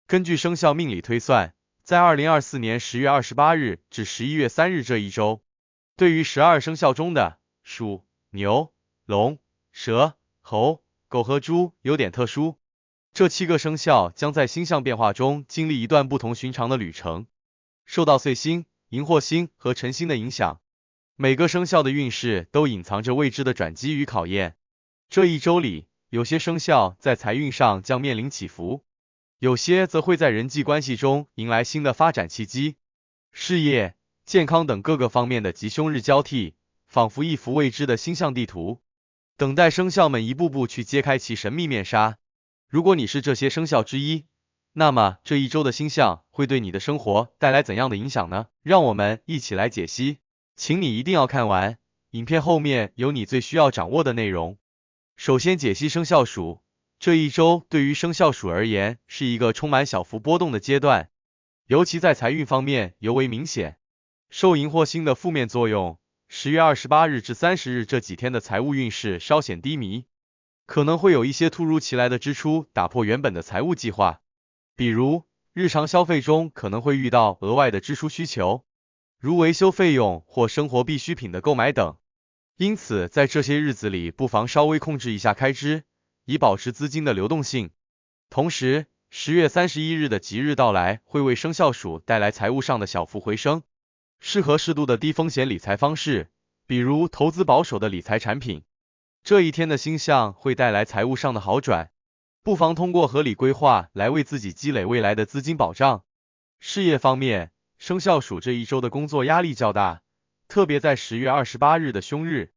根据生肖命理推算，在2024年10月28日至11月3日这一周，对于12生肖中的鼠、牛、龙、蛇、猴、狗和猪有点特殊。这7个生肖将在星象变化中经历一段不同寻常的旅程，受到岁星、荧惑星和辰星的影响，每个生肖的运势都隐藏着未知的转机与考验。这一周里，有些生肖在财运上将面临起伏，有些则会在人际关系中迎来新的发展契机。事业、健康等各个方面的吉凶日交替，仿佛一幅未知的星象地图，等待生肖们一步步去揭开其神秘面纱。如果你是这些生肖之一，那么这一周的星象会对你的生活带来怎样的影响呢？让我们一起来解析，请你一定要看完，影片后面有你最需要掌握的内容。首先解析生肖鼠，这一周对于生肖鼠而言是一个充满小幅波动的阶段，尤其在财运方面尤为明显。受荧惑星的负面作用，10月28日至30日这几天的财务运势稍显低迷，可能会有一些突如其来的支出打破原本的财务计划，比如日常消费中可能会遇到额外的支出需求，如维修费用或生活必需品的购买等。因此在这些日子里不妨稍微控制一下开支，以保持资金的流动性。同时10月31日的吉日到来会为生肖鼠带来财务上的小幅回升，适合适度的低风险理财方式，比如投资保守的理财产品。这一天的星象会带来财务上的好转，不妨通过合理规划来为自己积累未来的资金保障。事业方面，生肖鼠这一周的工作压力较大，特别在10月28日的凶日，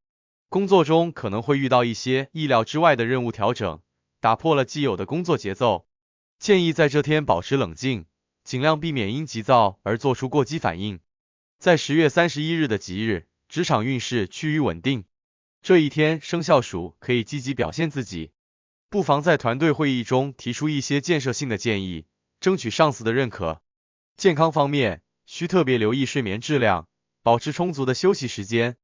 工作中可能会遇到一些意料之外的任务调整，打破了既有的工作节奏。建议在这天保持冷静，尽量避免因急躁而做出过激反应。在10月31日的吉日，职场运势趋于稳定，这一天生肖鼠可以积极表现自己，不妨在团队会议中提出一些建设性的建议，争取上司的认可。健康方面，需特别留意睡眠质量，保持充足的休息时间，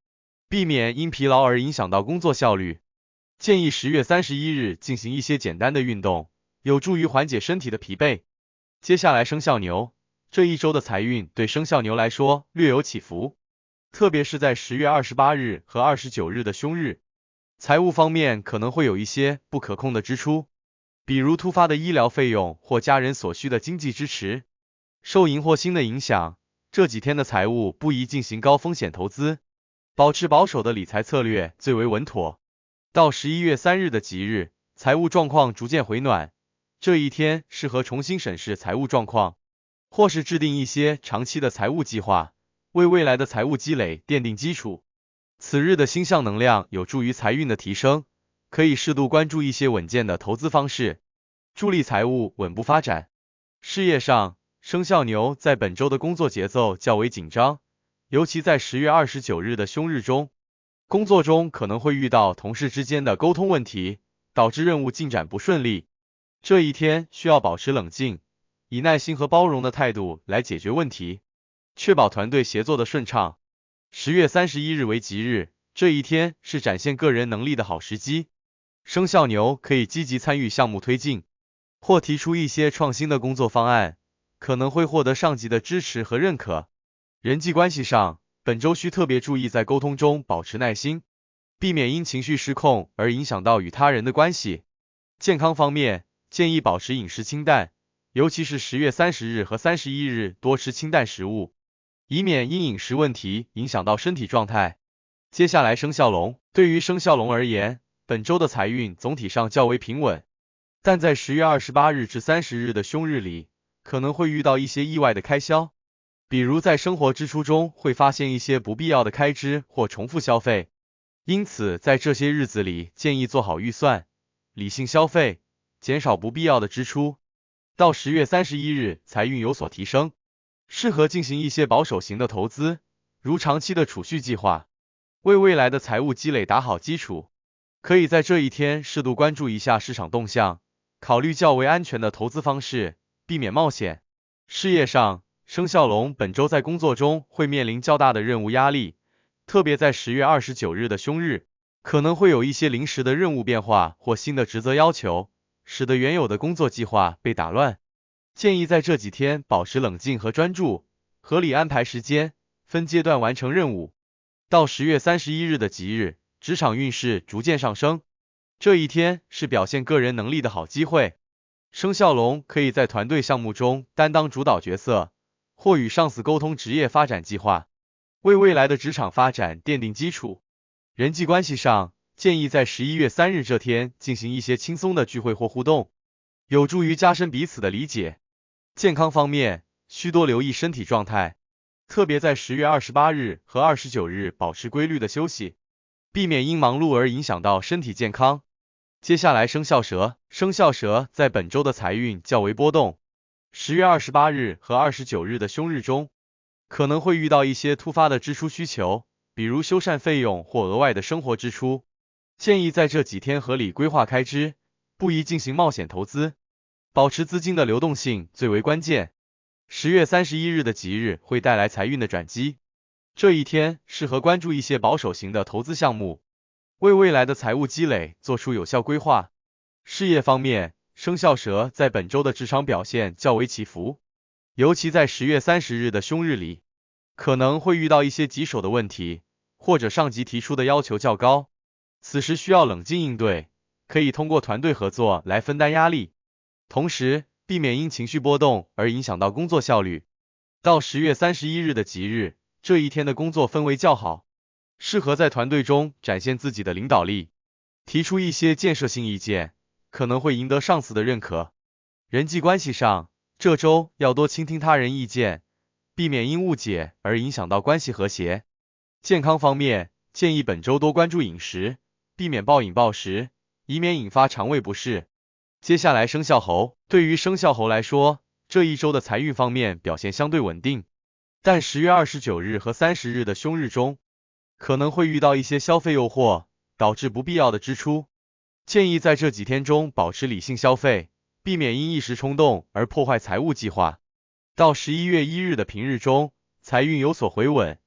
避免因疲劳而影响到工作效率。建议10月31日进行一些简单的运动，有助于缓解身体的疲惫。接下来生肖牛，这一周的财运对生肖牛来说略有起伏，特别是在10月28日和29日的凶日，财务方面可能会有一些不可控的支出，比如突发的医疗费用或家人所需的经济支持。受荧惑星的影响，这几天的财务不宜进行高风险投资，保持保守的理财策略最为稳妥。到11月3日的吉日，财务状况逐渐回暖，这一天适合重新审视财务状况，或是制定一些长期的财务计划，为未来的财务积累奠定基础。此日的星象能量有助于财运的提升，可以适度关注一些稳健的投资方式，助力财务稳步发展。事业上，生肖牛在本周的工作节奏较为紧张，尤其在10月29日的凶日中，工作中可能会遇到同事之间的沟通问题，导致任务进展不顺利。这一天需要保持冷静，以耐心和包容的态度来解决问题，确保团队协作的顺畅。10月31日为吉日，这一天是展现个人能力的好时机，生肖牛可以积极参与项目推进，或提出一些创新的工作方案，可能会获得上级的支持和认可。人际关系上，本周需特别注意在沟通中保持耐心，避免因情绪失控而影响到与他人的关系。健康方面，建议保持饮食清淡，尤其是10月30日和31日多吃清淡食物，以免因饮食问题影响到身体状态。接下来生肖龙，对于生肖龙而言，本周的财运总体上较为平稳，但在10月28日至30日的凶日里，可能会遇到一些意外的开销，比如在生活支出中会发现一些不必要的开支或重复消费。因此在这些日子里建议做好预算，理性消费，减少不必要的支出。到10月31日财运有所提升，适合进行一些保守型的投资，如长期的储蓄计划，为未来的财务积累打好基础。可以在这一天适度关注一下市场动向，考虑较为安全的投资方式，避免冒险。事业上，生肖龙本周在工作中会面临较大的任务压力，特别在10月29日的凶日，可能会有一些临时的任务变化或新的职责要求，使得原有的工作计划被打乱。建议在这几天保持冷静和专注，合理安排时间，分阶段完成任务。到10月31日的吉日，职场运势逐渐上升，这一天是表现个人能力的好机会。生肖龙可以在团队项目中担当主导角色，或与上司沟通职业发展计划，为未来的职场发展奠定基础。人际关系上，建议在11月3日这天进行一些轻松的聚会或互动，有助于加深彼此的理解。健康方面，需多留意身体状态，特别在10月28日和29日保持规律的休息，避免因忙碌而影响到身体健康。接下来生肖蛇，生肖蛇在本周的财运较为波动，10月28日和29日的凶日中，可能会遇到一些突发的支出需求，比如修缮费用或额外的生活支出，建议在这几天合理规划开支，不宜进行冒险投资，保持资金的流动性最为关键。10月31日的吉日会带来财运的转机，这一天适合关注一些保守型的投资项目，为未来的财务积累做出有效规划。事业方面，生肖蛇在本周的职场表现较为起伏，尤其在10月30日的凶日里，可能会遇到一些棘手的问题，或者上级提出的要求较高，此时需要冷静应对，可以通过团队合作来分担压力，同时避免因情绪波动而影响到工作效率。到10月31日的吉日，这一天的工作氛围较好，适合在团队中展现自己的领导力，提出一些建设性意见，可能会赢得上司的认可。人际关系上，这周要多倾听他人意见，避免因误解而影响到关系和谐。健康方面，建议本周多关注饮食，避免暴饮暴食，以免引发肠胃不适。接下来生肖猴，对于生肖猴来说，这一周的财运方面表现相对稳定，但10月29日和30日的凶日中，可能会遇到一些消费诱惑，导致不必要的支出。建议在这几天中保持理性消费，避免因一时冲动而破坏财务计划。到11月1日的平日中，财运有所回稳，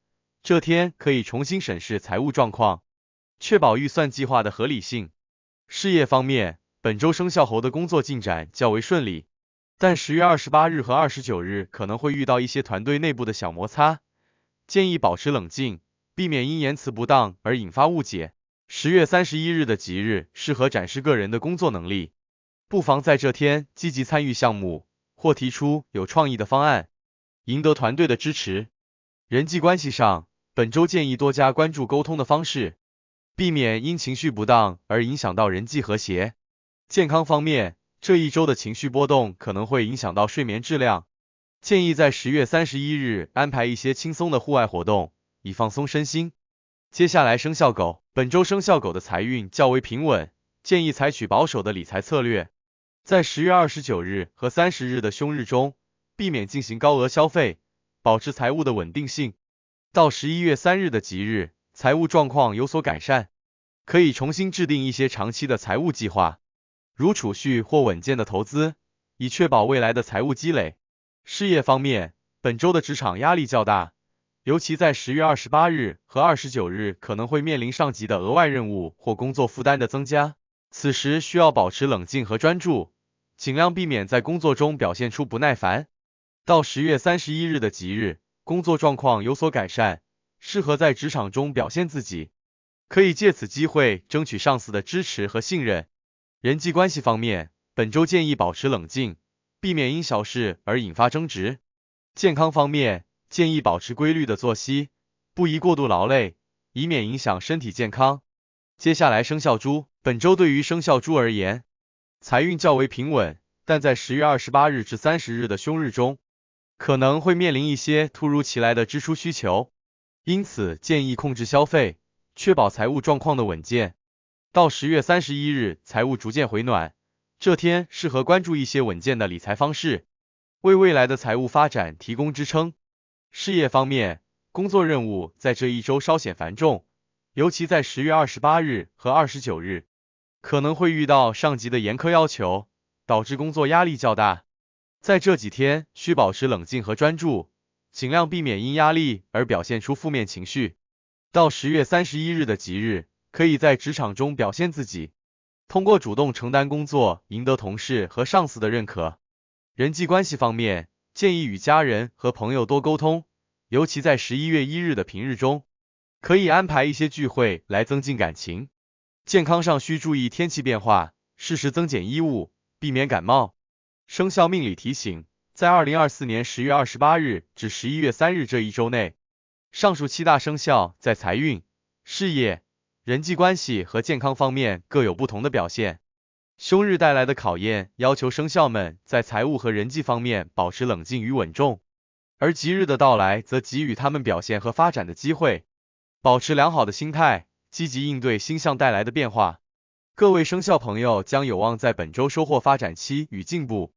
这天可以重新审视财务状况，确保预算计划的合理性。事业方面，本周生肖猴的工作进展较为顺利，但10月28日和29日可能会遇到一些团队内部的小摩擦，建议保持冷静，避免因言辞不当而引发误解。10月31日的吉日适合展示个人的工作能力，不妨在这天积极参与项目，或提出有创意的方案，赢得团队的支持。人际关系上，本周建议多加关注沟通的方式，避免因情绪不当而影响到人际和谐。健康方面，这一周的情绪波动可能会影响到睡眠质量，建议在10月31日安排一些轻松的户外活动，以放松身心。接下来生肖狗，本周生肖狗的财运较为平稳，建议采取保守的理财策略，在10月29日和30日的凶日中，避免进行高额消费，保持财务的稳定性。到11月3日的吉日，财务状况有所改善，可以重新制定一些长期的财务计划，如储蓄或稳健的投资，以确保未来的财务积累。事业方面，本周的职场压力较大，尤其在10月28日和29日可能会面临上级的额外任务或工作负担的增加，此时需要保持冷静和专注，尽量避免在工作中表现出不耐烦。到10月31日的吉日，工作状况有所改善，适合在职场中表现自己，可以借此机会争取上司的支持和信任。人际关系方面，本周建议保持冷静，避免因小事而引发争执。健康方面，建议保持规律的作息，不宜过度劳累，以免影响身体健康。接下来生肖猪，本周对于生肖猪而言，财运较为平稳，但在10月28日至30日的凶日中，可能会面临一些突如其来的支出需求，因此建议控制消费，确保财务状况的稳健。到10月31日，财务逐渐回暖，这天适合关注一些稳健的理财方式，为未来的财务发展提供支撑。事业方面，工作任务在这一周稍显繁重，尤其在10月28日和29日，可能会遇到上级的严苛要求，导致工作压力较大。在这几天需保持冷静和专注，尽量避免因压力而表现出负面情绪。到10月31日的吉日，可以在职场中表现自己，通过主动承担工作赢得同事和上司的认可。人际关系方面，建议与家人和朋友多沟通，尤其在11月1日的平日中，可以安排一些聚会来增进感情。健康上需注意天气变化，适时增减衣物，避免感冒。生肖命理提醒，在2024年10月28日至11月3日这一周内，上述7大生肖在财运、事业、人际关系和健康方面各有不同的表现。凶日带来的考验要求生肖们在财务和人际方面保持冷静与稳重，而吉日的到来则给予他们表现和发展的机会。保持良好的心态，积极应对星象带来的变化。各位生肖朋友将有望在本周收获发展期与进步。